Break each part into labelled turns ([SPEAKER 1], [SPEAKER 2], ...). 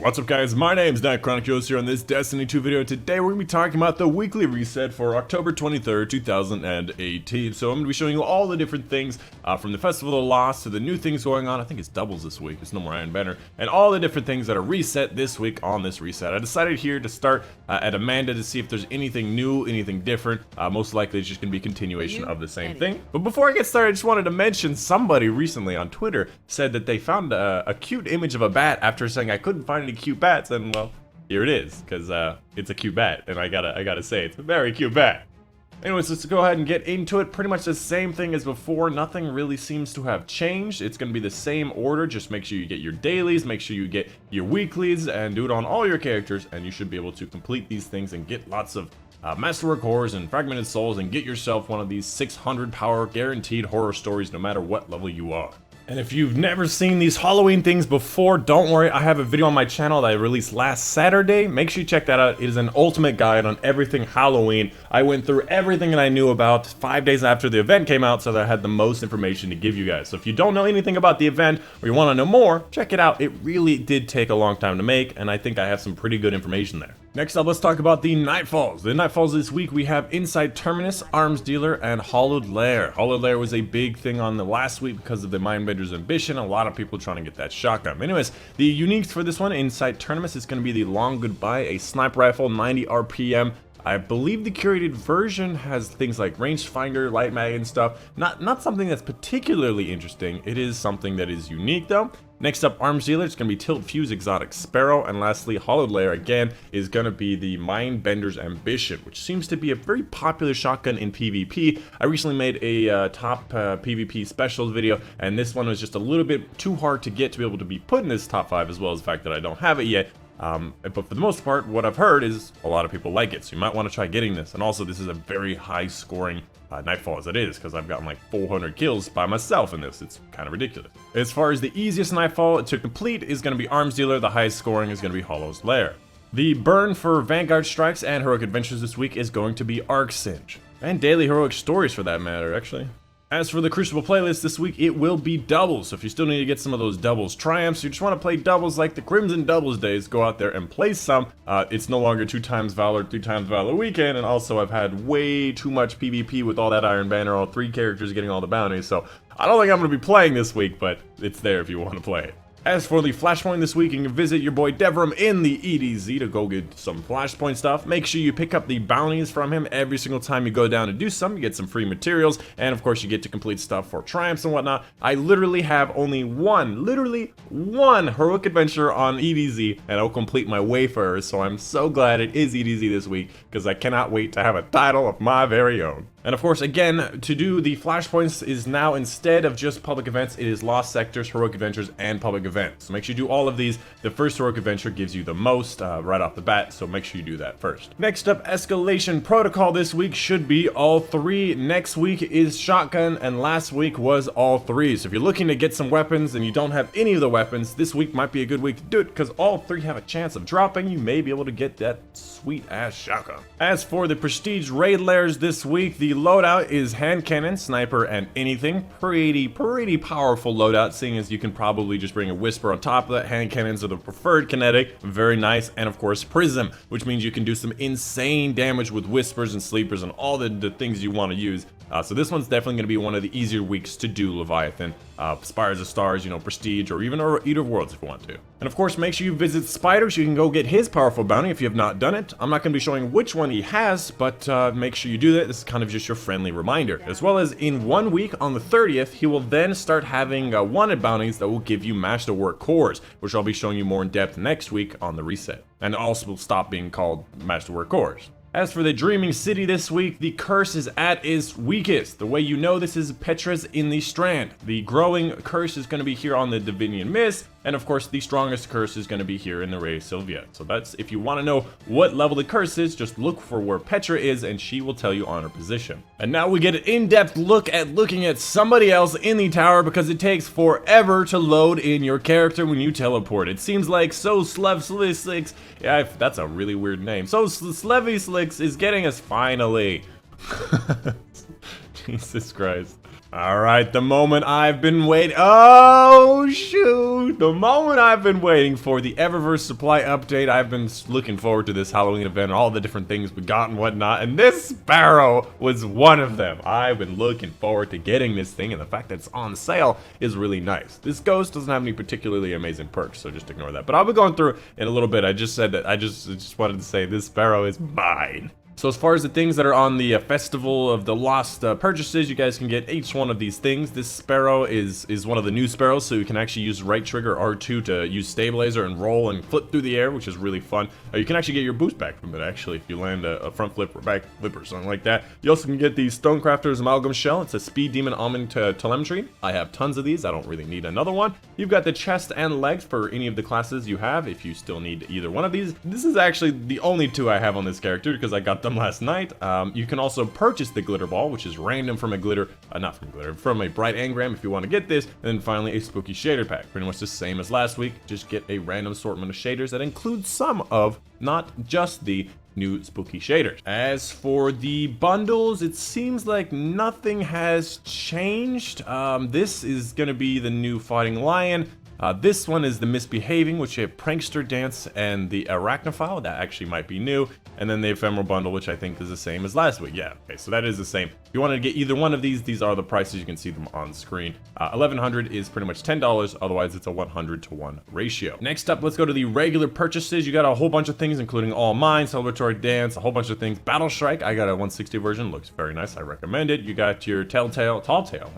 [SPEAKER 1] What's up guys, my name's Dychronic here on this Destiny 2 video. Today we're going to be talking about the weekly reset for October 23rd, 2018. So I'm going to be showing you all the different things from the Festival of the Lost to the new things going on. I think it's doubles this week, it's no more Iron Banner. And all the different things that are reset this week on this reset. I decided here to start at Amanda to see if there's anything new, anything different. Most likely it's just going to be a continuation of the same thing. But before I get started, I just wanted to mention somebody recently on Twitter said that they found a cute image of a bat after saying I couldn't find any cute bats, and well, here it is, because it's a cute bat, and I gotta say, it's a very cute bat. Anyways, let's go ahead and get into it. Pretty much the same thing as before. Nothing really seems to have changed. It's gonna be the same order. Just make sure you get your dailies, make sure you get your weeklies, and do it on all your characters, and you should be able to complete these things and get lots of Masterwork Horrors and Fragmented Souls, and get yourself one of these 600 power guaranteed horror stories no matter what level you are. And if you've never seen these Halloween things before, don't worry, I have a video on my channel that I released last Saturday. Make sure you check that out. It is an ultimate guide on everything Halloween. I went through everything that I knew about 5 days after the event came out, so that I had the most information to give you guys. So if you don't know anything about the event, or you want to know more, check it out. It really did take a long time to make, and I think I have some pretty good information there. Next up, let's talk about the Nightfalls. The Nightfalls this week, we have Inside Terminus, Arms Dealer, and Hollowed Lair. Hollowed Lair was a big thing on the last week because of the Mindbender's Ambition. A lot of people trying to get that shotgun. Anyways, the uniques for this one, Inside Terminus, is going to be the Long Goodbye, a sniper rifle, 90 RPM. I believe the curated version has things like rangefinder, light mag, and stuff. Not something that's particularly interesting. It is something that is unique though. Next up, Arms Dealer, it's going to be Tilt Fuse Exotic Sparrow, and lastly, Hollowed Lair again is going to be the Mindbender's Ambition, which seems to be a very popular shotgun in PvP. I recently made a top PvP specials video, and this one was just a little bit too hard to get to be able to be put in this top 5, as well as the fact that I don't have it yet. But for the most part, what I've heard is a lot of people like it, so you might want to try getting this. And also, this is a very high scoring Nightfall as it is, because I've gotten like 400 kills by myself in this. It's kind of ridiculous. As far as the easiest Nightfall to complete is going to be Arms Dealer. The highest scoring is going to be Hollowed Lair. The burn for Vanguard Strikes and Heroic Adventures this week is going to be Arc Singe. And Daily Heroic Stories for that matter, actually. As for the Crucible playlist this week, it will be doubles. So if you still need to get some of those doubles triumphs, you just want to play doubles like the Crimson Doubles days, go out there and play some. It's no longer 2 times Valor, 3 times Valor weekend, and also I've had way too much PvP with all that Iron Banner, all 3 characters getting all the bounties, so I don't think I'm going to be playing this week, but it's there if you want to play it. As for the Flashpoint this week, you can visit your boy Devram in the EDZ to go get some Flashpoint stuff. Make sure you pick up the bounties from him every single time you go down to do some. You get some free materials, and of course you get to complete stuff for triumphs and whatnot. I literally have only literally one heroic adventure on EDZ, and I'll complete my Wayfarers, so I'm so glad it is EDZ this week, because I cannot wait to have a title of my very own. And of course, again, to do the Flashpoints is now, instead of just public events, it is Lost Sectors, Heroic Adventures, and public events. So make sure you do all of these. The first Heroic Adventure gives you the most right off the bat, so make sure you do that first. Next up, Escalation Protocol this week should be all 3. Next week is Shotgun, and last week was all 3. So if you're looking to get some weapons and you don't have any of the weapons, this week might be a good week to do it, because all 3 have a chance of dropping. You may be able to get that sweet-ass shotgun. As for the Prestige Raid Lairs this week, the loadout is hand cannon, sniper, and anything. Pretty powerful loadout, seeing as you can probably just bring a whisper on top of that. Hand cannons are the preferred kinetic, very nice. And of course Prism, which means you can do some insane damage with whispers and sleepers and all the things you want to use. So this one's definitely going to be one of the easier weeks to do Leviathan. Spires of Stars, you know, Prestige, or even Eater of Worlds if you want to. And of course, make sure you visit Spider so you can go get his powerful bounty if you have not done it. I'm not going to be showing which one he has, but make sure you do that. This is kind of just your friendly reminder. As well as in 1 week, on the 30th, he will then start having wanted bounties that will give you Masterwork Cores, which I'll be showing you more in depth next week on the reset. And also will stop being called Masterwork Cores. As for the Dreaming City this week, the curse is at its weakest. The way you know this is Petra's in the Strand. The growing curse is going to be here on the Divinian Mist, and of course the strongest curse is going to be here in the Ray Sylvia. So that's, if you want to know what level the curse is, just look for where Petra is and she will tell you on her position. And now we get an in-depth look at looking at somebody else in the tower, because it takes forever to load in your character when you teleport. It seems like Slevslicks, yeah, that's a really weird name. Slevslicks is getting us finally. Jesus Christ. Alright, the moment I've been waiting. Oh, shoot! The moment I've been waiting for, the EVERIS supply update. I've been looking forward to this Halloween event, all the different things we got and whatnot, and this Sparrow was one of them. I've been looking forward to getting this thing, and the fact that it's on sale is really nice. This ghost doesn't have any particularly amazing perks, so just ignore that. But I'll be going through in a little bit. I just said that I just wanted to say this Sparrow is mine. So as far as the things that are on the Festival of the Lost purchases, you guys can get each one of these things. This Sparrow is one of the new Sparrows, so you can actually use right trigger R2 to use stabilizer and roll and flip through the air, which is really fun. You can actually get your boost back from it, actually, if you land a front flip or back flip or something like that. You also can get the Stonecrafter's Amalgam Shell. It's a Speed Demon Almond Telemetry. I have tons of these. I don't really need another one. You've got the chest and legs for any of the classes you have, if you still need either one of these. This is actually the only two I have on this character, because I got them last night. You can also purchase the glitter ball, which is random from a glitter, from a bright engram if you want to get this. And then finally a spooky shader pack, pretty much the same as last week. Just get a random assortment of shaders that includes some of, not just the new spooky shaders. As for the bundles, it seems like nothing has changed. This is gonna be the new Fighting Lion. This one is the Misbehaving, which you have Prankster Dance and the Arachnophile. That actually might be new. And then the Ephemeral Bundle, which I think is the same as last week. Yeah, okay, so that is the same. If you wanted to get either one of these are the prices. You can see them on screen. 1100 is pretty much $10, otherwise it's a 100-to-1 ratio. Next up, let's go to the regular purchases. You got a whole bunch of things, including All Mine, Celebratory Dance, a whole bunch of things. Battle Strike, I got a 160 version, looks very nice, I recommend it. You got your Tall Tale,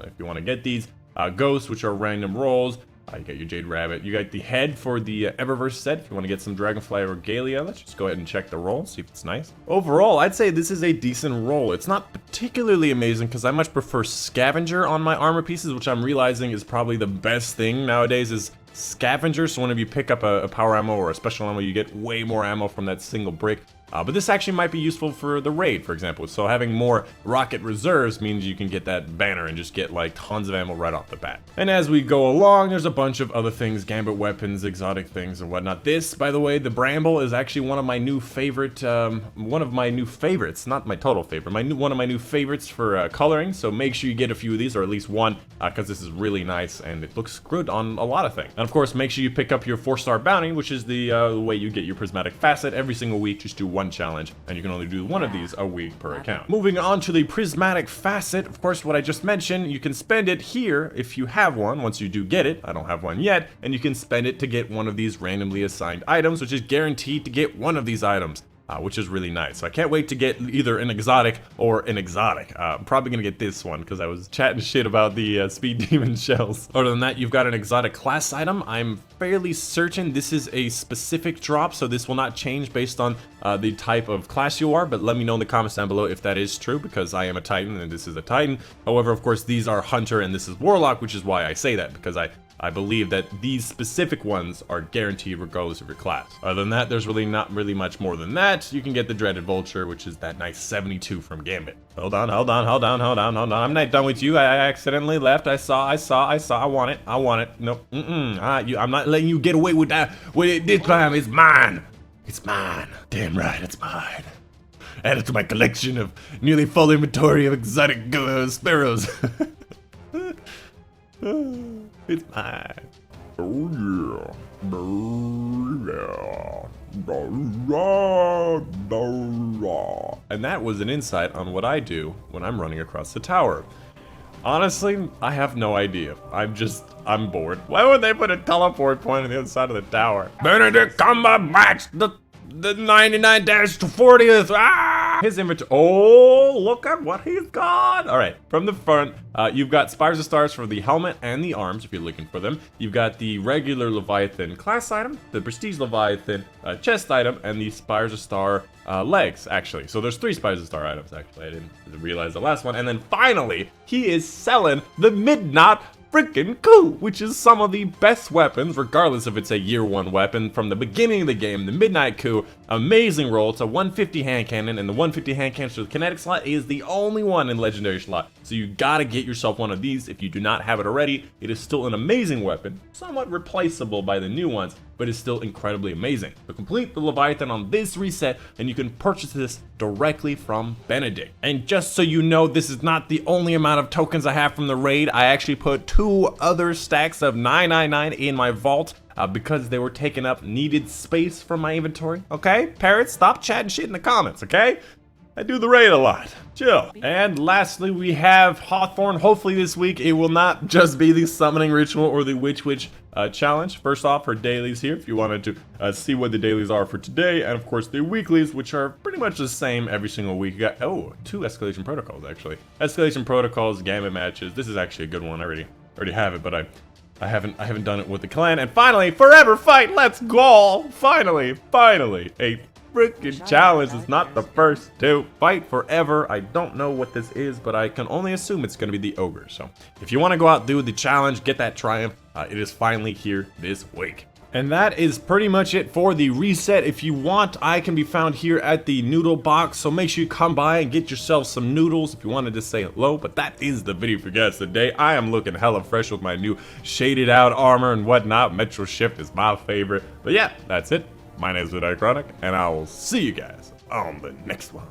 [SPEAKER 1] if you want to get these. Ghosts, which are random rolls. You got your Jade Rabbit. You got the head for the EVERIS set. If you want to get some Dragonfly Regalia, let's just go ahead and check the roll, see if it's nice. Overall, I'd say this is a decent roll. It's not particularly amazing because I much prefer Scavenger on my armor pieces, which I'm realizing is probably the best thing nowadays is Scavenger. So whenever you pick up a power ammo or a special ammo, you get way more ammo from that single brick. But this actually might be useful for the raid, for example. So having more rocket reserves means you can get that banner and just get like tons of ammo right off the bat. And as we go along, there's a bunch of other things, gambit weapons, exotic things and whatnot. This, by the way, the Bramble is actually one of my new favorite, not my total favorite, one of my new favorites for coloring. So make sure you get a few of these, or at least one, because this is really nice and it looks good on a lot of things. And of course, make sure you pick up your 4-star bounty, which is the way you get your prismatic facet every single week. Just do one challenge, and you can only do one of these a week per account. Moving on to the prismatic facet, of course, what I just mentioned, you can spend it here if you have one, once you do get it. I don't have one yet, and you can spend it to get one of these randomly assigned items, which is guaranteed to get one of these items. Which is really nice. So I can't wait to get either an exotic or an exotic. I'm probably gonna get this one because I was chatting shit about the Speed Demon shells. Other than that, you've got an exotic class item. I'm fairly certain this is a specific drop, so this will not change based on the type of class you are, but let me know in the comments down below if that is true, because I am a Titan and this is a Titan. However, of course, these are Hunter and this is Warlock, which is why I say that, because I believe that these specific ones are guaranteed regardless of your class. Other than that, there's really not much more than that. You can get the Dreaded Vulture, which is that nice 72 from Gambit. Hold on. I'm not done with you. I accidentally left. I saw. I want it. Nope. I'm not letting you get away with that. This time, it's mine. It's mine. Damn right, it's mine. Add it to my collection of nearly full inventory of exotic sparrows. It's mine. Oh yeah. And that was an insight on what I do when I'm running across the tower. Honestly, I have no idea. I'm bored. Why would they put a teleport point on the other side of the tower? Benedict Cumberbatch, the 99-40th. His inventory. Oh, look at what he's got. All right, from the front, you've got Spires of Stars for the helmet and the arms, if you're looking for them. You've got the regular Leviathan class item, the Prestige Leviathan chest item, and the Spires of Star legs, actually. So there's 3 Spires of Star items, actually. I didn't realize the last one. And then finally, he is selling the Midnight freaking coup, which is some of the best weapons, regardless if it's a year 1 weapon from the beginning of the game. The Midnight Coup, amazing roll. It's a 150 hand cannon, and the 150 hand cannon for the kinetic slot is the only one in legendary slot. So you gotta get yourself one of these if you do not have it already. It is still an amazing weapon, somewhat replaceable by the new ones, but is still incredibly amazing. So complete the Leviathan on this reset, and you can purchase this directly from Benedict. And just so you know, this is not the only amount of tokens I have from the raid. I actually put 2 other stacks of 999 in my vault because they were taking up needed space from my inventory. Okay, parrots, stop chatting shit in the comments, okay? I do the raid a lot. Chill. And lastly, we have Hawthorne. Hopefully this week it will not just be the summoning ritual or the witch challenge. First off, her dailies here, if you wanted to see what the dailies are for today, and of course the weeklies, which are pretty much the same every single week. You got 2 escalation protocols actually. Escalation protocols, gambit matches. This is actually a good one. I already have it, but I haven't done it with the clan. And finally, forever fight. Let's go. Finally, a freaking challenge is not the first to fight forever. I don't know what this is, but I can only assume it's gonna be the ogre. So if you want to go out, do the challenge, get that triumph, it is finally here this week. And that is pretty much it for the reset. If you want, I can be found here at the noodle box, so make sure you come by and get yourself some noodles if you wanted to say hello. But that is the video for you guys today. I am looking hella fresh with my new shaded out armor and whatnot. Metro Shift is my favorite. But yeah, that's it. My name is Dychronic, and I will see you guys on the next one.